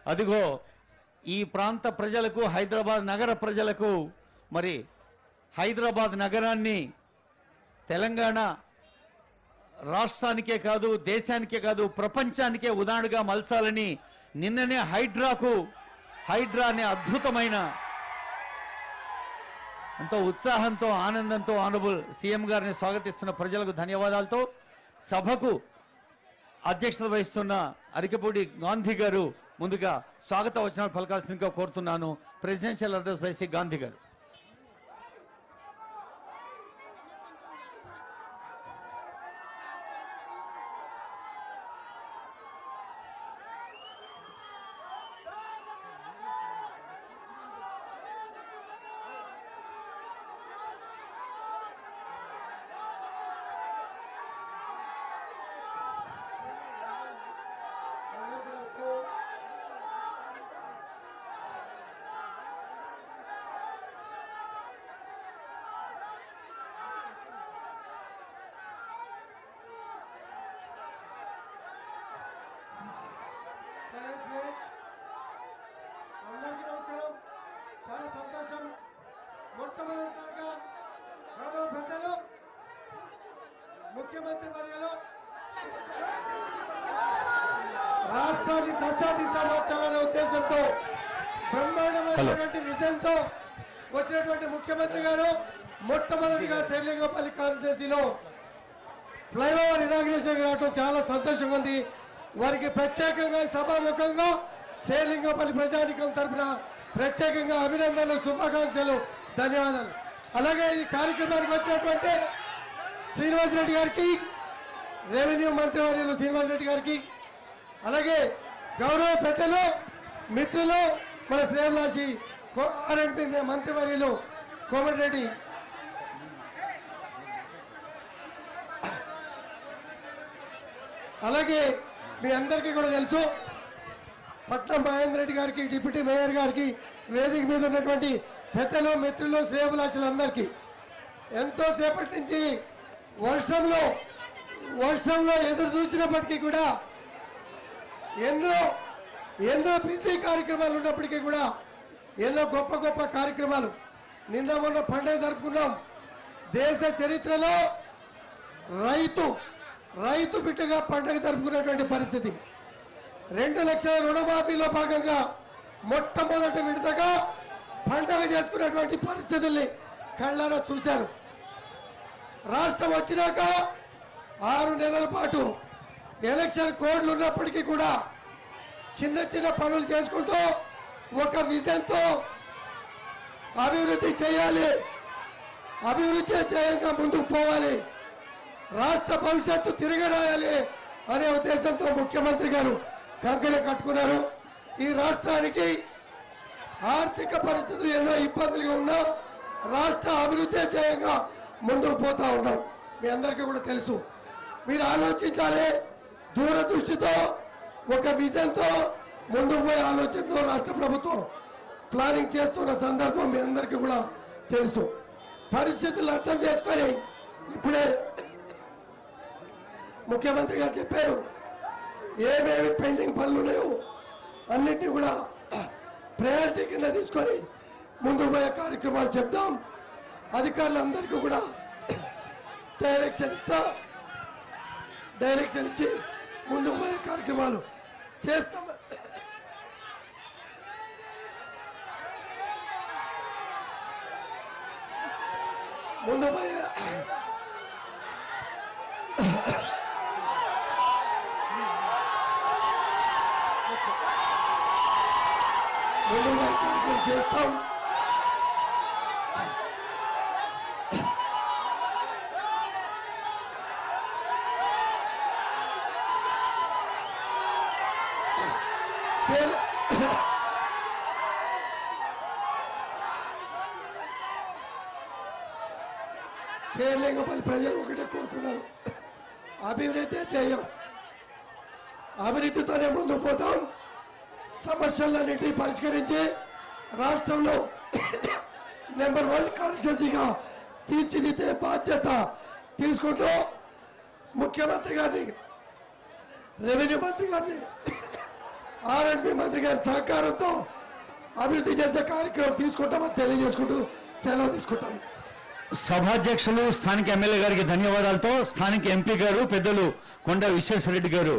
అదిగో ఈ ప్రాంత ప్రజలకు, హైదరాబాద్ నగర ప్రజలకు, మరి హైదరాబాద్ నగరాన్ని తెలంగాణ రాష్ట్రానికే కాదు, దేశానికే కాదు, ప్రపంచానికే ఉదాహరణగా మలచాలని నిన్ననే హైడ్రా అనే అద్భుతమైన ఎంతో ఉత్సాహంతో, ఆనందంతో ఆనరబుల్ సీఎం గారిని స్వాగతిస్తున్న ప్రజలకు ధన్యవాదాలతో సభకు అధ్యక్షత వహిస్తున్న అరికపూడి గాంధీ గారు ముందుగా స్వాగత వచనాలు పలకాల్సిందిగా కోరుతున్నాను. Presidential address by Shri Gandhi గారు. అందరికీ నమస్కారం. చాలా సంతోషం. మొట్టమొదటిసారిగా గౌరవ పెద్దలు ముఖ్యమంత్రి వర్యులు రాష్ట్రాన్ని దశాదిశ మార్చాలనే ఉద్దేశంతో బ్రహ్మాండమైనటువంటి విజయంతో వచ్చినటువంటి ముఖ్యమంత్రి గారు మొట్టమొదటిగా శేర్లింగపల్లి కాన్స్టిట్యూన్సీలో ఫ్లైఓవర్ ఇనాగ్రేషన్ రావడం చాలా సంతోషంగా ఉంది. వారికి ప్రత్యేకంగా సభాముఖంగా శేర్లింగపల్లి ప్రజానికం తరఫున ప్రత్యేకంగా అభినందనలు, శుభాకాంక్షలు, ధన్యవాదాలు. అలాగే ఈ కార్యక్రమానికి వచ్చినటువంటి శ్రీనివాస్ రెడ్డి గారికి, రెవెన్యూ మంత్రివర్యులు శ్రీనివాస్ రెడ్డి గారికి, అలాగే గౌరవ పెద్దలు మిత్రులు మన శ్రేయభిలాషి ఆర్ఎంపీ మంత్రివర్యులు కోమటిరెడ్డి, అలాగే మీ అందరికీ కూడా తెలుసు పట్నం మహేందర్ రెడ్డి గారికి, డిప్యూటీ మేయర్ గారికి, వేదిక మీద ఉన్నటువంటి పెద్దలు మిత్రులు శ్రేయభిలాషులందరికీ ఎంతో సేపటి నుంచి వర్షంలో ఎదురు చూసినప్పటికీ కూడా ఎన్నో బిజీ కార్యక్రమాలు ఉన్నప్పటికీ కూడా ఎన్నో గొప్ప గొప్ప కార్యక్రమాలు నిన్న మొన్న పండుగ జరుపుకున్నాం. దేశ చరిత్రలో రైతు బిడ్డగా పండుగ జరుపుకున్నటువంటి పరిస్థితి. 2 లక్షల రుణమాఫీలో భాగంగా మొట్టమొదటి విడతగా పండుగ చేసుకున్నటువంటి పరిస్థితుల్ని కళ్ళారా చూశారు. రాష్ట్రం వచ్చినాక 6 నెలల పాటు ఎలక్షన్ కోడ్లు ఉన్నప్పటికీ కూడా చిన్న చిన్న పనులు చేసుకుంటూ ఒక విజన్తో అభివృద్ధి చేయాలి, అభివృద్ధి ధ్యేయంగా ముందుకు పోవాలి, రాష్ట్ర భవిష్యత్తు తిరగరాయాలి అనే ఉద్దేశంతో ముఖ్యమంత్రి గారు కంకణ కట్టుకున్నారు. ఈ రాష్ట్రానికి ఆర్థిక పరిస్థితులు ఎన్నో ఇబ్బందులుగా ఉన్నా రాష్ట్ర అభివృద్ధి ధ్యేయంగా ముందుకు పోతా ఉన్నాం. మీ అందరికీ కూడా తెలుసు. మీరు ఆలోచించాలి, దూరదృష్టితో ఒక విజన్తో ముందుకు పోయే ఆలోచనతో రాష్ట్ర ప్రభుత్వం ప్లానింగ్ చేస్తున్న సందర్భం మీ అందరికీ కూడా తెలుసు. పరిస్థితులు అర్థం చేసుకొని ఇప్పుడే ముఖ్యమంత్రి గారు చెప్పారు ఏమేమి పెండింగ్ పనులు ఉన్నాయో అన్నింటినీ కూడా ప్రయారిటీ కింద తీసుకొని ముందుకు పోయే కార్యక్రమాలు చెప్తాం. అధికారులందరికీ కూడా డైరెక్షన్ ఇచ్చి ముందుకు పోయే కార్యక్రమాలు చేస్తాం. ముందుకు పోయే కార్యక్రమం చేస్తాం. శేర్లింగపల్లి ప్రజలు ఒకటే కోరుకున్నారు, అభివృద్ధి ధ్యేయం, అభివృద్ధితోనే ముందుకు పోతాం. సమస్యలన్నింటినీ పరిష్కరించి రాష్ట్రంలో నెంబర్ 1 కాన్స్టిట్యూన్సీగా తీర్చిదిద్దే బాధ్యత తీసుకుంటూ ముఖ్యమంత్రి గారిని, రెవెన్యూ మంత్రి గారిని, ఆర్ఎండ్బి మంత్రి గారి సహకారంతో అభివృద్ధి చేసే కార్యక్రమం తీసుకుంటామని తెలియజేసుకుంటూ సెలవు తీసుకుంటాం. సభాధ్యక్షులు స్థానిక ఎమ్మెల్యే గారికి ధన్యవాదాలతో స్థానిక ఎంపీ గారు పెద్దలు కొండ విశ్వేశ్వరరెడ్డి గారు